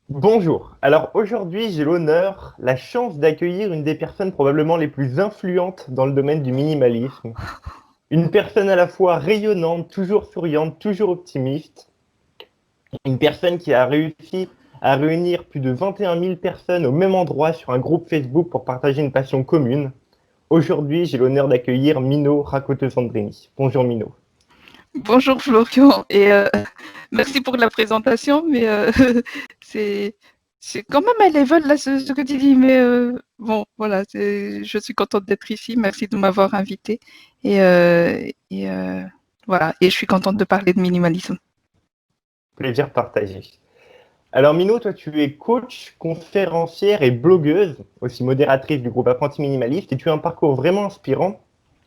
Bonjour. Alors aujourd'hui, j'ai l'honneur, la chance d'accueillir une des personnes probablement les plus influentes dans le domaine du minimalisme. Une personne à la fois rayonnante, toujours souriante, toujours optimiste. Une personne qui a réussi à réunir plus de 21 000 personnes au même endroit sur un groupe Facebook pour partager une passion commune. Aujourd'hui, j'ai l'honneur d'accueillir Mino Rakoto-Sandrini. Bonjour Mino. Bonjour Florian et merci pour la présentation, mais c'est c'est quand même à level là ce que tu dis, mais bon voilà, je suis contente d'être ici, merci de m'avoir invitée et voilà, et je suis contente de parler de minimalisme. Plaisir partagé. Alors Mino, toi tu es coach, conférencière et blogueuse, aussi modératrice du groupe Apprenti Minimaliste, et tu as un parcours vraiment inspirant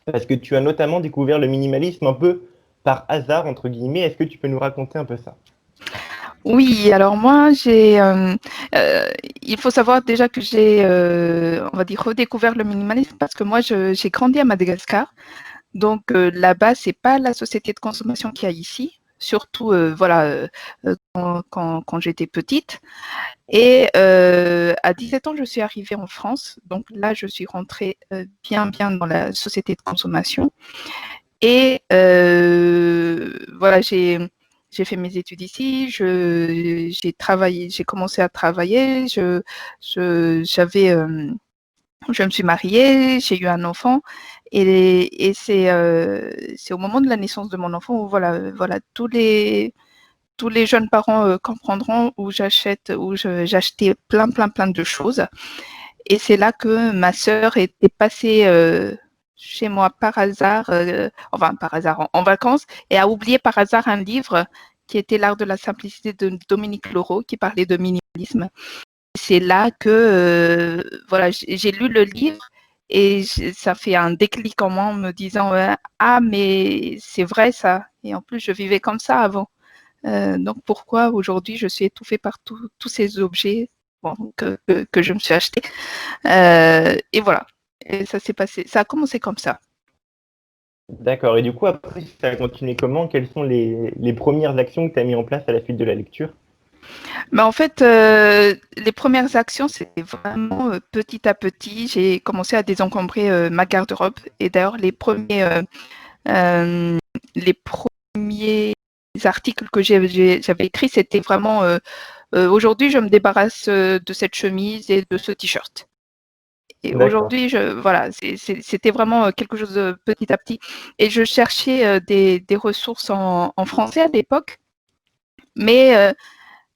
parce que tu as notamment découvert le minimalisme un peu par hasard, entre guillemets. Est-ce que tu peux nous raconter un peu ça? Oui, alors moi euh, il faut savoir déjà que j'ai, on va dire, redécouvert le minimalisme parce que moi j'ai grandi à Madagascar. Donc là-bas, c'est pas la société de consommation qu'il y a ici, surtout voilà quand j'étais petite. Et à 17 ans, je suis arrivée en France. Donc là, je suis rentrée bien dans la société de consommation. Et voilà, j'ai fait mes études ici. J'ai travaillé, j'ai commencé à travailler. J'avais je me suis mariée, j'ai eu un enfant et c'est au moment de la naissance de mon enfant où voilà tous les jeunes parents comprendront où j'achetais plein de choses et c'est là que ma sœur était passée chez moi par hasard, enfin par hasard en vacances et a oublié par hasard un livre qui était L'art de la simplicité de Dominique Leroux qui parlait de minimalisme. C'est là que voilà, j'ai lu le livre et ça fait un déclic en moi en me disant ah mais c'est vrai ça et en plus je vivais comme ça avant. Donc pourquoi aujourd'hui je suis étouffée par tous ces objets bon, que je me suis acheté et voilà. Et ça s'est passé, ça a commencé comme ça. D'accord. Et du coup, après, ça a continué comment? Quelles sont les premières actions que tu as mis en place à la suite de la lecture? Mais en fait, les premières actions, c'était vraiment petit à petit. J'ai commencé à désencombrer ma garde-robe. Et d'ailleurs, euh, les premiers articles que j'avais écrits, c'était vraiment aujourd'hui, je me débarrasse de cette chemise et de ce t-shirt. Et D'accord. aujourd'hui, voilà, c'était vraiment quelque chose de petit à petit. Et je cherchais des ressources en français à l'époque, mais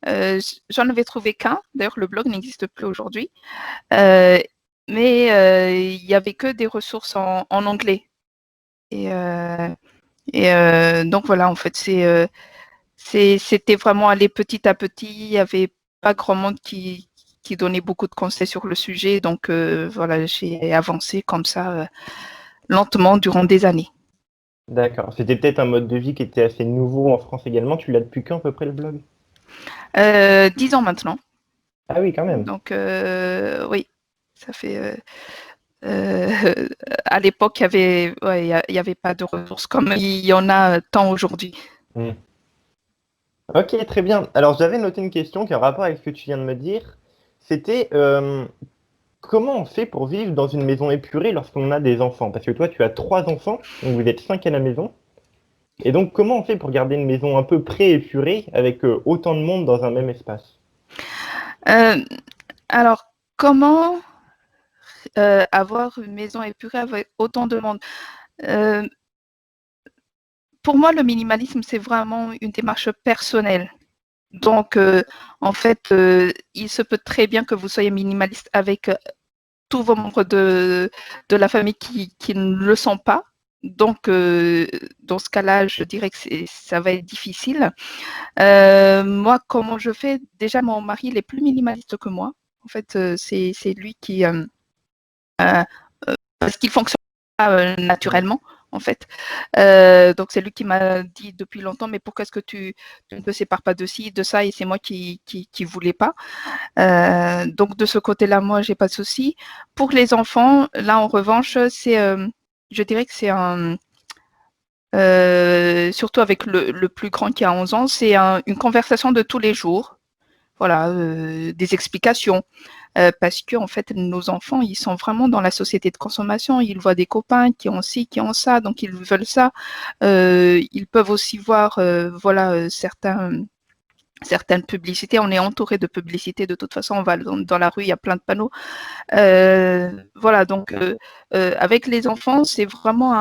j'en avais trouvé qu'un. D'ailleurs, le blog n'existe plus aujourd'hui. Euh, mais il n'y avait que des ressources en anglais. Et, euh, donc voilà, en fait, c'était vraiment aller petit à petit. Il n'y avait pas grand monde qui donnait beaucoup de conseils sur le sujet. Donc voilà, j'ai avancé comme ça, lentement, durant des années. D'accord. C'était peut-être un mode de vie qui était assez nouveau en France également. Tu l'as depuis quand à peu près le blog? 10 ans maintenant. Ah oui, quand même. Donc oui, ça fait... à l'époque, il y avait pas de ressources comme il y en a tant aujourd'hui. Hmm. Ok, très bien. Alors j'avais noté une question qui a un rapport avec ce que tu viens de me dire. C'était comment on fait pour vivre dans une maison épurée lorsqu'on a des enfants? Parce que toi, tu as trois enfants, donc vous êtes cinq à la maison. Et donc, comment on fait pour garder une maison un peu pré-épurée avec autant de monde dans un même espace? Euh, alors, comment avoir une maison épurée avec autant de monde? Euh, pour moi, le minimalisme, c'est vraiment une démarche personnelle. Donc, en fait, il se peut très bien que vous soyez minimaliste avec tous vos membres de la famille qui ne le sont pas. Donc, dans ce cas-là, je dirais que ça va être difficile. Moi, comment je fais? Déjà, mon mari, il est plus minimaliste que moi. En fait, c'est lui qui, euh, parce qu'il fonctionne pas Mhm. naturellement, en fait. Donc, c'est lui qui m'a dit depuis longtemps, mais pourquoi est-ce que tu ne te sépares pas de ci, de ça, et c'est moi qui voulais pas. Donc, de ce côté-là, moi, j'ai pas de souci. Pour les enfants, là, en revanche, je dirais que c'est surtout avec le plus grand qui a 11 ans, c'est une conversation de tous les jours. voilà, des explications. Parce que en fait, nos enfants, ils sont vraiment dans la société de consommation. Ils voient des copains qui ont ci, qui ont ça, donc ils veulent ça. Ils peuvent aussi voir, voilà, certaines publicités. On est entouré de publicités de toute façon. On va dans la rue, il y a plein de panneaux. Voilà, donc avec les enfants, c'est vraiment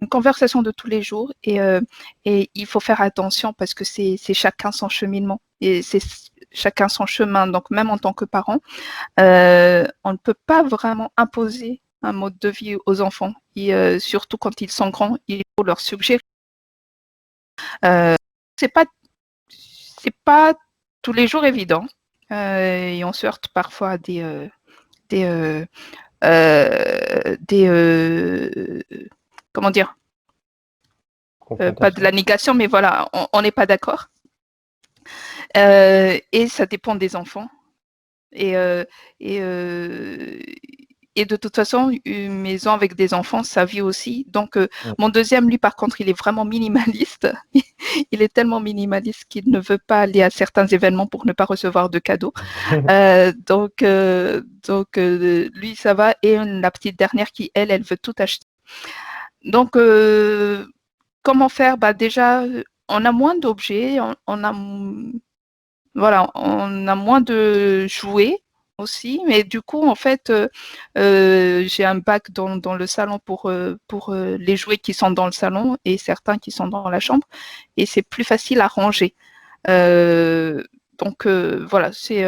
une conversation de tous les jours et il faut faire attention parce que c'est chacun son cheminement et c'est chacun son chemin. Donc même en tant que parent, on ne peut pas vraiment imposer un mode de vie aux enfants et surtout quand ils sont grands, il faut leur suggérer. C'est pas tous les jours évident et on se heurte parfois à des comment dire, pas de la négation, mais voilà, on n'est pas d'accord. Et ça dépend des enfants. Et, et de toute façon, une maison avec des enfants, ça vit aussi. Donc, mon deuxième, lui, par contre, il est vraiment minimaliste. Il est tellement minimaliste qu'il ne veut pas aller à certains événements pour ne pas recevoir de cadeaux. Donc, lui, ça va. Et la petite dernière qui, elle veut tout acheter. Donc, comment faire? Bah, déjà, on a moins d'objets, on a moins de jouets aussi, mais du coup, en fait, j'ai un bac dans le salon pour les jouets qui sont dans le salon et certains qui sont dans la chambre, et c'est plus facile à ranger. Donc voilà, c'est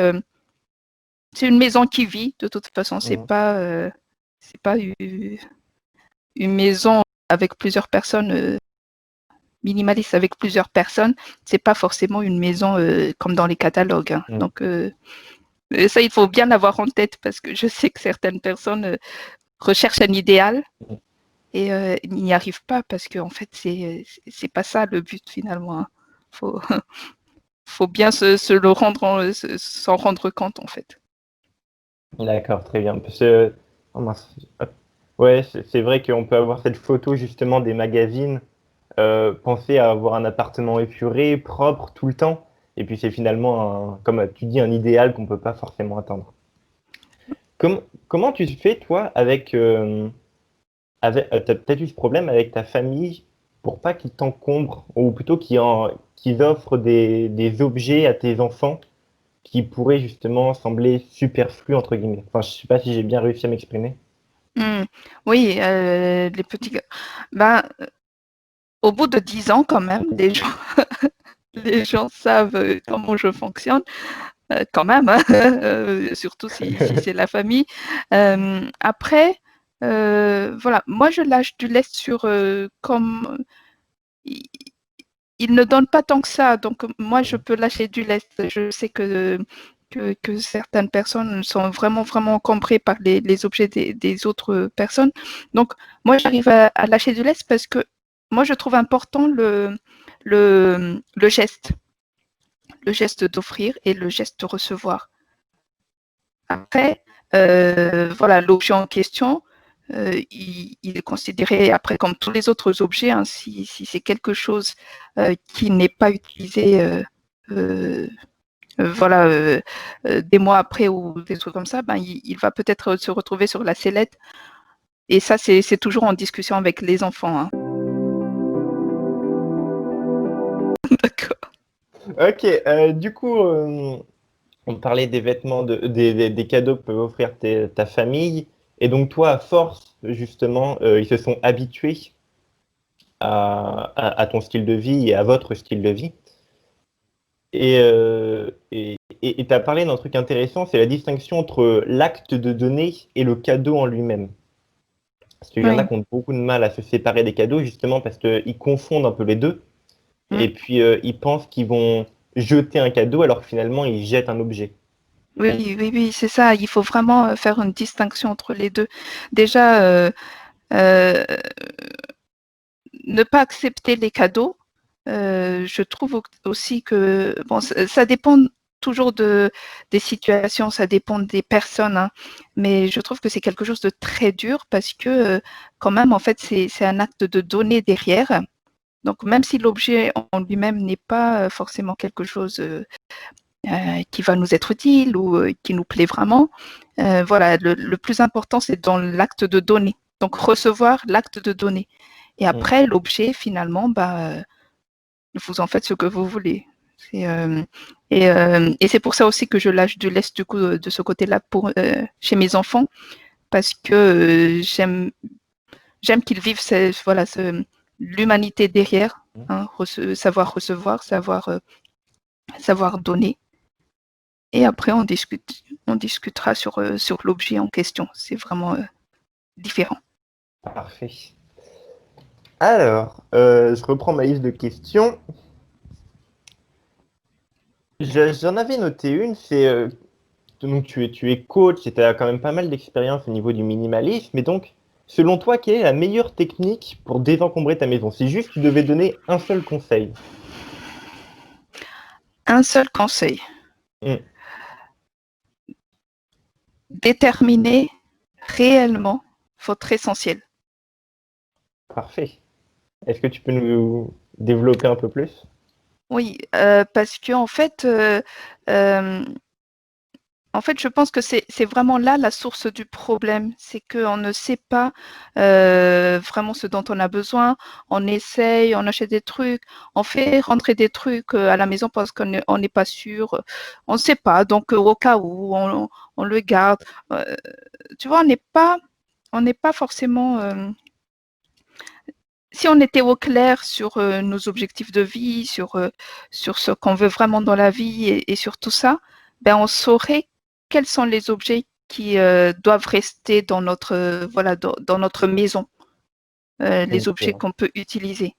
une maison qui vit. De toute façon, c'est pas une maison avec plusieurs personnes. Minimaliste avec plusieurs personnes, c'est pas forcément une maison comme dans les catalogues. Hein. Donc ça, il faut bien l'avoir en tête parce que je sais que certaines personnes recherchent un idéal et n'y arrivent pas parce que en fait, c'est pas ça le but finalement. Hein. Faut bien s'en rendre compte en fait. D'accord, très bien. Parce que, oh mince. Ouais, c'est vrai qu'on peut avoir cette photo justement des magazines, penser à avoir un appartement épuré, propre tout le temps, et puis c'est finalement, comme tu dis, un idéal qu'on peut pas forcément atteindre. Comment tu fais, toi, t'as peut-être eu ce problème avec ta famille pour pas qu'ils t'encombrent, ou plutôt qu'ils offrent des objets à tes enfants qui pourraient justement sembler superflus, entre guillemets. Enfin, je sais pas si j'ai bien réussi à m'exprimer. Oui, les petits. Ben, au bout de 10 ans, quand même, les gens savent comment je fonctionne, quand même, hein, surtout si c'est la famille. Après, voilà, moi je lâche du lest sur comme il ne donne pas tant que ça, donc moi je peux lâcher du lest. Je sais que certaines personnes sont vraiment, vraiment encombrées par les objets des autres personnes. Donc moi j'arrive à lâcher du lest parce que moi je trouve important le geste d'offrir et le geste de recevoir. Après, voilà, l'objet en question, il est considéré après comme tous les autres objets, hein, si c'est quelque chose qui n'est pas utilisé voilà, des mois après ou des trucs comme ça, ben, il va peut-être se retrouver sur la sellette. Et ça, c'est toujours en discussion avec les enfants. Hein. D'accord. Ok, du coup, on parlait des vêtements, des cadeaux que peuvent offrir ta famille. Et donc, toi, à force, justement, ils se sont habitués à ton style de vie et à votre style de vie. Et tu as parlé d'un truc intéressant, c'est la distinction entre l'acte de donner et le cadeau en lui-même. Parce qu'il y en a Oui. qui ont beaucoup de mal à se séparer des cadeaux, justement parce qu'ils confondent un peu les deux. Mm. Et puis, ils pensent qu'ils vont jeter un cadeau alors que finalement, ils jettent un objet. Oui, oui, oui, c'est ça. Il faut vraiment faire une distinction entre les deux. Déjà, euh, ne pas accepter les cadeaux, je trouve aussi que bon, ça dépend toujours des situations, ça dépend des personnes, hein, mais je trouve que c'est quelque chose de très dur parce que quand même, en fait, c'est un acte de donner derrière. Donc, même si l'objet en lui-même n'est pas forcément quelque chose qui va nous être utile ou qui nous plaît vraiment. Voilà, le plus important, c'est dans l'acte de donner. Donc, recevoir l'acte de donner. Et après, l'objet, finalement, vous en faites ce que vous voulez. Et c'est pour ça aussi que je lâche du lest du coup, de ce côté-là chez mes enfants, parce que j'aime qu'ils vivent l'humanité derrière, hein, savoir recevoir, savoir donner. Et après, on discutera sur l'objet en question. C'est vraiment différent. Parfait. Alors, je reprends ma liste de questions. J'en avais noté une, c'est donc tu es coach et tu as quand même pas mal d'expérience au niveau du minimalisme. Mais donc, selon toi, quelle est la meilleure technique pour désencombrer ta maison? Si juste tu devais donner un seul conseil. Un seul conseil. Déterminer réellement votre essentiel. Parfait. Est-ce que tu peux nous développer un peu plus? Oui, parce que en fait, je pense que c'est vraiment là la source du problème. C'est qu'on ne sait pas vraiment ce dont on a besoin. On essaye, on achète des trucs, on fait rentrer des trucs à la maison parce qu'on n'est pas sûr. On ne sait pas. Donc, au cas où, on le garde. Tu vois, on n'est pas forcément. Si on était au clair sur nos objectifs de vie, sur ce qu'on veut vraiment dans la vie et sur tout ça, ben on saurait quels sont les objets qui doivent rester dans notre dans notre maison, les objets qu'on peut utiliser.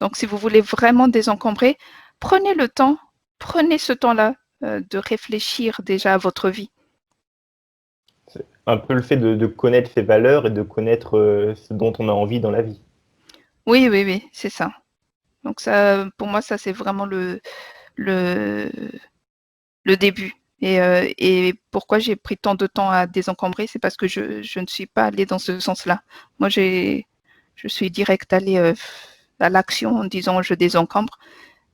Donc, si vous voulez vraiment désencombrer, prenez ce temps-là de réfléchir déjà à votre vie. C'est un peu le fait de connaître ses valeurs et de connaître ce dont on a envie dans la vie. Oui, oui, oui, c'est ça. Donc ça, pour moi, ça c'est vraiment le début. Et pourquoi j'ai pris tant de temps à désencombrer, c'est parce que je ne suis pas allée dans ce sens-là. Moi, je suis direct allée à l'action en disant je désencombre,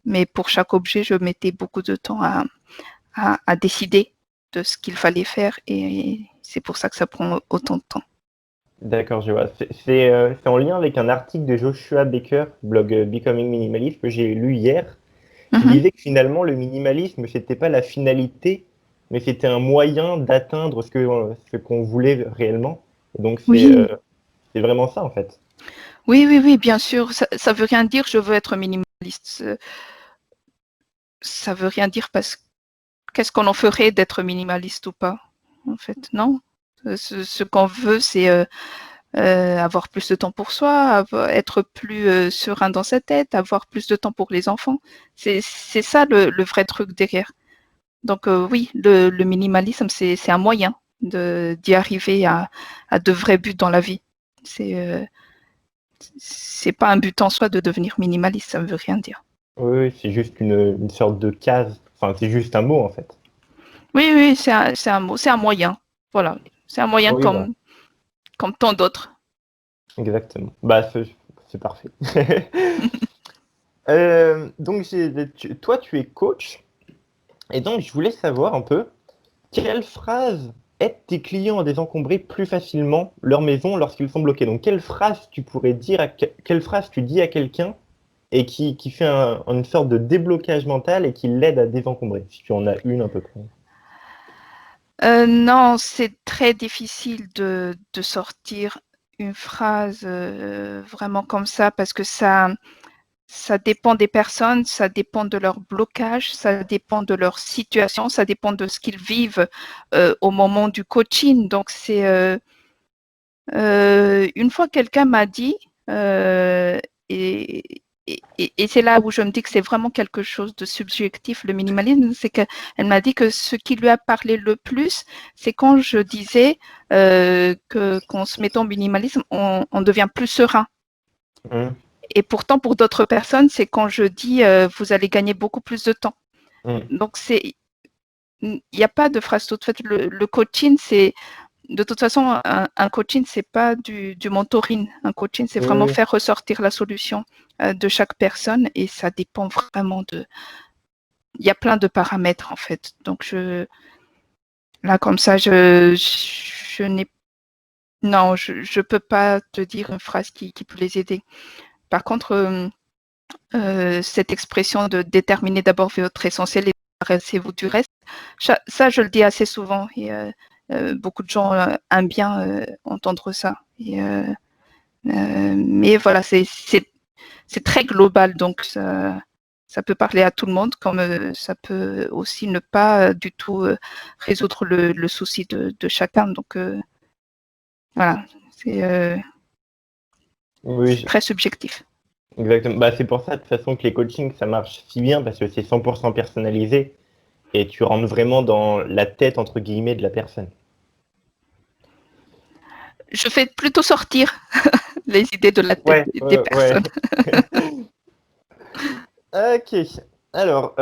mais pour chaque objet, je mettais beaucoup de temps à décider de ce qu'il fallait faire et c'est pour ça que ça prend autant de temps. D'accord, je vois. C'est en lien avec un article de Joshua Baker, blog Becoming Minimalist, que j'ai lu hier, qui Mhm. disait que finalement, le minimalisme, c'était pas la finalité, mais c'était un moyen d'atteindre ce qu'on voulait réellement. Et donc, Oui, c'est vraiment ça, en fait. oui, oui, oui, bien sûr. Ça veut rien dire je veux être minimaliste. Ça veut rien dire parce qu'est-ce qu'on en ferait d'être minimaliste ou pas, en fait, non. Ce qu'on veut, c'est avoir plus de temps pour soi, être plus serein dans sa tête, avoir plus de temps pour les enfants. C'est ça le vrai truc derrière. Donc oui, le minimalisme, c'est un moyen d'y arriver à de vrais buts dans la vie. C'est pas un but en soi de devenir minimaliste, ça ne veut rien dire. Oui, oui, c'est juste une sorte de case. Enfin, c'est juste un mot, en fait. Oui, oui, c'est un mot, c'est un moyen. Voilà, c'est un moyen Oui, voilà. comme tant d'autres. Exactement. Bah, c'est parfait. Donc, toi, tu es coach, et donc je voulais savoir un peu quelle phrase aide tes clients à désencombrer plus facilement leur maison lorsqu'ils sont bloqués. Donc, quelle phrase tu pourrais dire, quelle phrase tu dis à quelqu'un et qui fait une sorte de déblocage mental et qui l'aide à désencombrer, si tu en as une à peu près. Non, c'est très difficile de sortir une phrase vraiment comme ça parce que ça dépend des personnes, ça dépend de leur blocage, ça dépend de leur situation, ça dépend de ce qu'ils vivent au moment du coaching. Donc, une fois quelqu'un m'a dit, et, et c'est là où je me dis que c'est vraiment quelque chose de subjectif, le minimalisme, c'est qu'elle m'a dit que ce qui lui a parlé le plus, c'est quand je disais qu'en se mettant au minimalisme, on devient plus serein. Hum, Et pourtant, pour d'autres personnes, c'est quand je dis vous allez gagner beaucoup plus de temps. hum. Donc, il n'y a pas de phrase toute faite. Le coaching, c'est de toute façon, un coaching, c'est pas du mentoring. Un coaching, c'est Oui, vraiment oui. faire ressortir la solution de chaque personne et ça dépend vraiment y a plein de paramètres en fait. Donc là comme ça, je n'ai non, je peux pas te dire une phrase qui peut les aider. Par contre, cette expression de déterminer d'abord votre essentiel et débarrassez-vous du reste, ça je le dis assez souvent et beaucoup de gens aiment bien entendre ça. Mais voilà, c'est très global, donc ça peut parler à tout le monde, comme ça peut aussi ne pas du tout résoudre le souci de chacun. Donc voilà, c'est Oui, très subjectif. exactement. Bah, c'est pour ça, de toute façon, que les coachings, ça marche si bien, parce que c'est 100% personnalisé, et tu rentres vraiment dans la tête, entre guillemets, de la personne. Je fais plutôt sortir les idées de la tête Ouais, des ouais. personnes. Ok. Alors,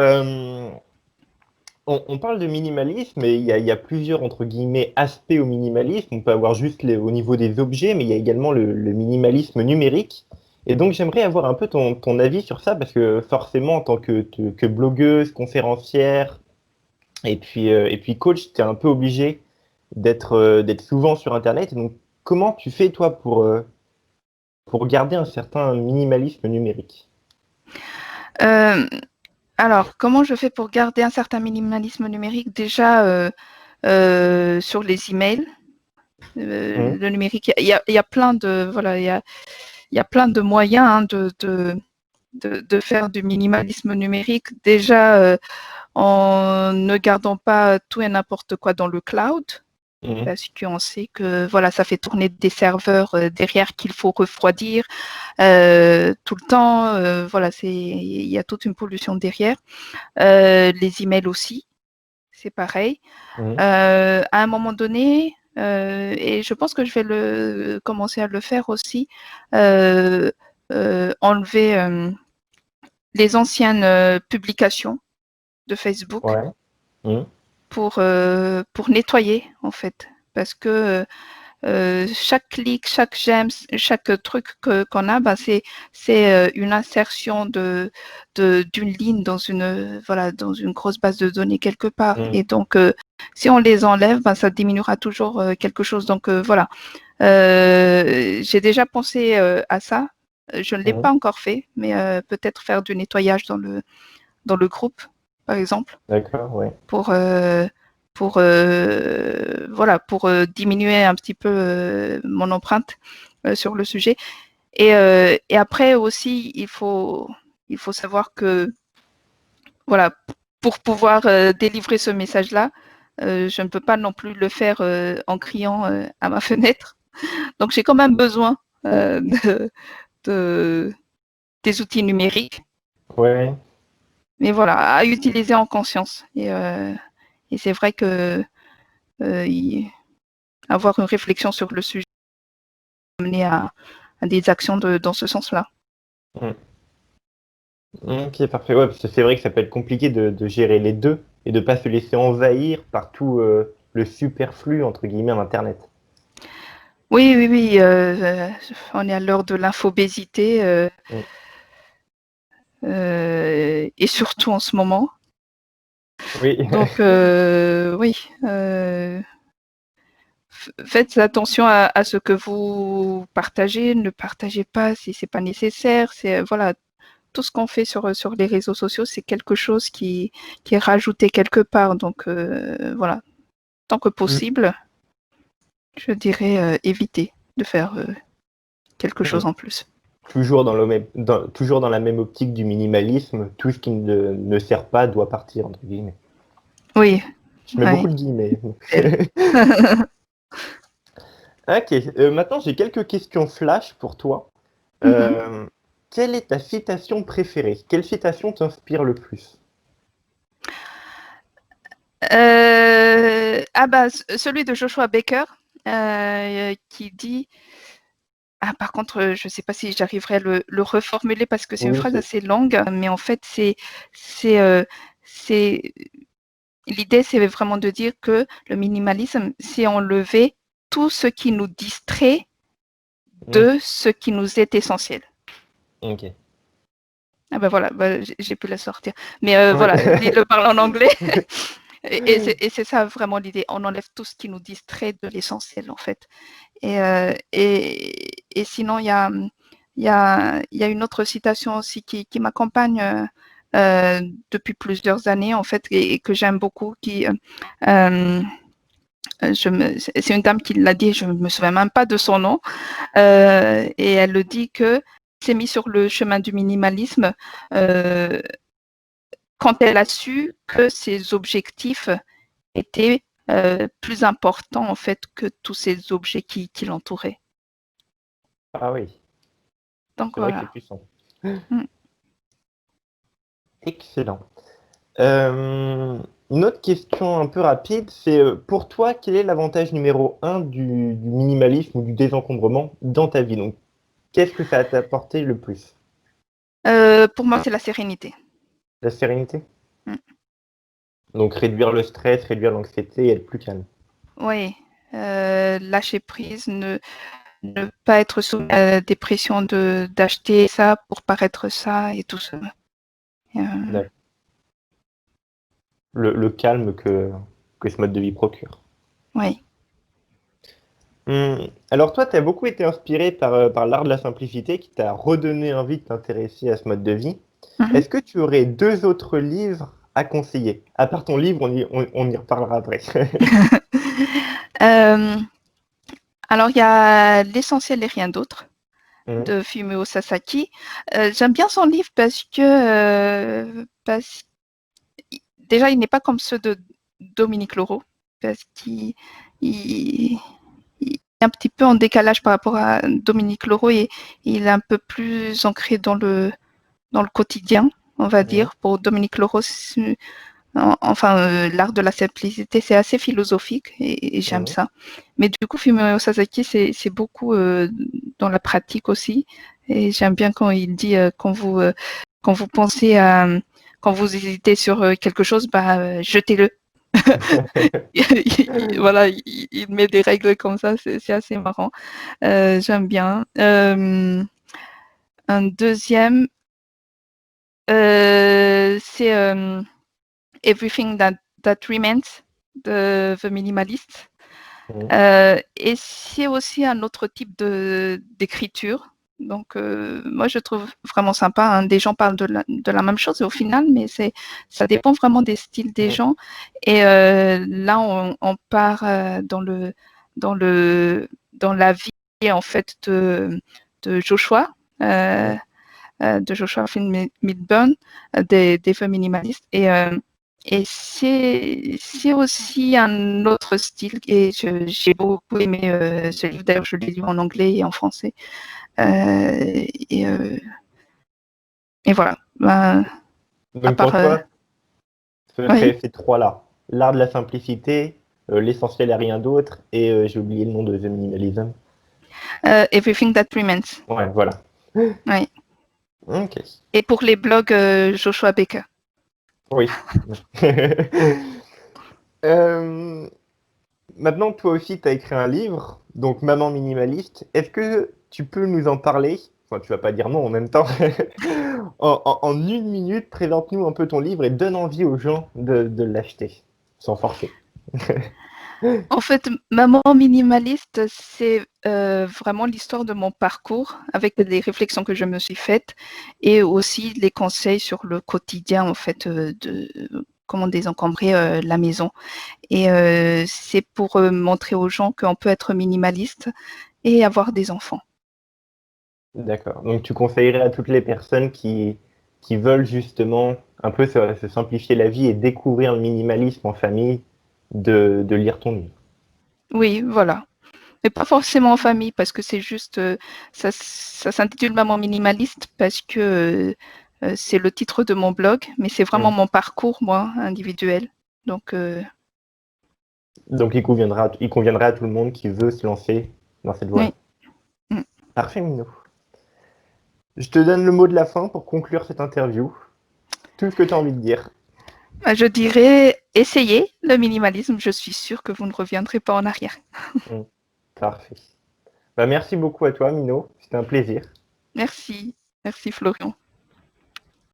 on parle de minimalisme, et il y a plusieurs, entre guillemets, aspects au minimalisme. On peut avoir juste au niveau des objets, mais il y a également le minimalisme numérique. Et donc, j'aimerais avoir un peu ton avis sur ça, parce que forcément, en tant que blogueuse, conférencière, et puis coach, tu es un peu obligé d'être souvent sur Internet. Et donc, comment tu fais, toi, pour garder un certain minimalisme numérique? Euh, alors, comment je fais pour garder un certain minimalisme numérique? Déjà, sur les emails, Mmh. le numérique, il y a plein de, voilà, il y a plein de moyens hein, de faire du minimalisme numérique. Déjà, en ne gardant pas tout et n'importe quoi dans le cloud, Mmh. parce qu'on sait que voilà, ça fait tourner des serveurs derrière qu'il faut refroidir tout le temps. Voilà, il y a toute une pollution derrière. Les emails aussi, c'est pareil. Mmh. À un moment donné, et je pense que je vais commencer à le faire aussi, enlever les anciennes publications de Facebook Ouais. Mmh. pour nettoyer en fait. Parce que chaque clic, chaque j'aime, chaque truc qu'on a, bah, c'est une insertion d'une ligne dans dans une grosse base de données quelque part. Mmh. Et donc, si on les enlève, bah, ça diminuera toujours quelque chose. Donc voilà, j'ai déjà pensé à ça. Je ne l'ai Mmh. pas encore fait, mais peut-être faire du nettoyage dans le groupe, par exemple D'accord, ouais. pour, voilà, pour diminuer un petit peu mon empreinte sur le sujet. Et après aussi, il faut savoir que voilà, pour pouvoir délivrer ce message-là, je ne peux pas non plus le faire en criant à ma fenêtre. Donc j'ai quand même besoin de, des outils numériques, Ouais. mais voilà, à utiliser en conscience. Et c'est vrai que avoir une réflexion sur le sujet, amener à des actions dans ce sens-là. Mmh. Ok, parfait. Ouais, parce que c'est vrai que ça peut être compliqué de gérer les deux et de pas se laisser envahir par tout le superflu, entre guillemets, d'Internet. Oui, oui, oui, on est à l'heure de l'infobésité Mm. et surtout en ce moment. Oui. Donc, oui, faites attention à ce que vous partagez, ne partagez pas si c'est pas nécessaire. C'est voilà, tout ce qu'on fait sur les réseaux sociaux, c'est quelque chose qui est rajouté quelque part. Donc, voilà, tant que Mm. possible, je dirais éviter de faire quelque Mm. chose en plus. Toujours toujours dans la même optique du minimalisme, tout ce qui ne sert pas doit partir, entre guillemets. Oui, Je mets beaucoup oui. de guillemets. Elle. Ok, maintenant j'ai quelques questions flash pour toi. Mhm. Euh, Quelle est ta citation préférée? Quelle citation t'inspire le plus? Ah bah, celui de Joshua Baker qui dit. Ah, par contre, je ne sais pas si j'arriverai à le reformuler parce que c'est une Oui, phrase assez longue, mais en fait, c'est, c'est l'idée, c'est vraiment de dire que le minimalisme, c'est enlever tout ce qui nous distrait Mm. de ce qui nous est essentiel. Ok. Ah ben voilà, j'ai pu la sortir. Mais Ouais. voilà, il le parle en anglais. Et c'est ça vraiment l'idée. On enlève tout ce qui nous distrait de l'essentiel, en fait. Et sinon, il y a une autre citation aussi qui m'accompagne depuis plusieurs années, en fait, et que j'aime beaucoup, c'est une dame qui l'a dit, je ne me souviens même pas de son nom, et elle le dit que s'est mis sur le chemin du minimalisme euh, quand elle a su que ses objectifs étaient plus importants en fait que tous ces objets qui l'entouraient. Ah oui, Donc c'est vrai que c'est voilà. puissant. Mm. Excellent. Une autre question un peu rapide, c'est pour toi, quel est l'avantage numéro un du minimalisme ou du désencombrement dans ta vie? Donc, qu'est-ce que ça t'a apporté le plus? Pour moi, c'est la sérénité. La sérénité? Mm. Donc, réduire le stress, réduire l'anxiété et être plus calme. Oui, lâcher prise, ne pas être sous la dépression d'acheter ça pour paraître ça et tout ça. D'accord. Le calme que ce mode de vie procure. Oui. Alors toi, tu as beaucoup été inspiré par l'art de la simplicité qui t'a redonné envie de t'intéresser à ce mode de vie. Mhm. Est-ce que tu aurais deux autres livres à conseiller? À part ton livre, on y reparlera après. Euh, alors, il y a L'essentiel et rien d'autre Mhm, de Fumio Sasaki. J'aime bien son livre déjà, il n'est pas comme ceux de Dominique Leroux, parce qu'il est un petit peu en décalage par rapport à Dominique Leroux et il est un peu plus ancré dans le quotidien, on va mhm, dire. Pour Dominique Leroux, l'art de la simplicité, c'est assez philosophique et j'aime mhm. ça. Mais du coup, Fumio Sasaki, c'est beaucoup dans la pratique aussi. Et j'aime bien quand il dit quand vous pensez à quand vous hésitez sur quelque chose, jetez-le. Voilà, il met des règles comme ça, c'est assez marrant. J'aime bien. Un deuxième, c'est Everything That Remains de The Minimalist. Mhm. Et c'est aussi un autre type d'écriture. Donc, moi, je trouve vraiment sympa. Hein. Des gens parlent de la même chose au final, mais ça dépend vraiment des styles des Mhm. gens. Et là, on part dans dans la vie en fait de Joshua. Euh, Mhm. de Joshua Milburn, des feux minimalistes. Et c'est aussi un autre style et j'ai beaucoup aimé ce livre. D'ailleurs, je l'ai lu en anglais et en français. Euh, et, euh, et voilà. À Donc part, pour toi, ce oui, serait ces trois-là. L'art de la simplicité, l'essentiel et rien d'autre, et j'ai oublié le nom de The Minimalism. Everything That Remains. Ouais, voilà. Oui. Ok. Et pour les blogs, Joshua Baker. Oui. Euh, Maintenant, toi aussi, tu as écrit un livre, donc Maman minimaliste. Est-ce que tu peux nous en parler? Enfin, tu vas pas dire non en même temps. En une minute, présente-nous un peu ton livre et donne envie aux gens de l'acheter, sans forcer. En fait, Maman minimaliste, c'est vraiment l'histoire de mon parcours avec les réflexions que je me suis faites et aussi les conseils sur le quotidien, en fait, de comment désencombrer la maison. Et c'est pour montrer aux gens qu'on peut être minimaliste et avoir des enfants. D'accord. Donc, tu conseillerais à toutes les personnes qui veulent justement un peu se simplifier la vie et découvrir le minimalisme en famille de lire ton livre. Oui, voilà. Mais pas forcément en famille parce que c'est juste, ça s'intitule Maman minimaliste parce que c'est le titre de mon blog, mais c'est vraiment Hmm. mon parcours, moi, individuel. Donc, Donc, il conviendra à tout le monde qui veut se lancer dans cette oui. voie-là. Mm. Parfait, Mino. Je te donne le mot de la fin pour conclure cette interview. Tout ce que tu as envie de dire. Je dirais, essayez le minimalisme. Je suis sûre que vous ne reviendrez pas en arrière. Hmm. Parfait. Bah, merci beaucoup à toi, Mino. C'était un plaisir. Merci. Merci, Florian.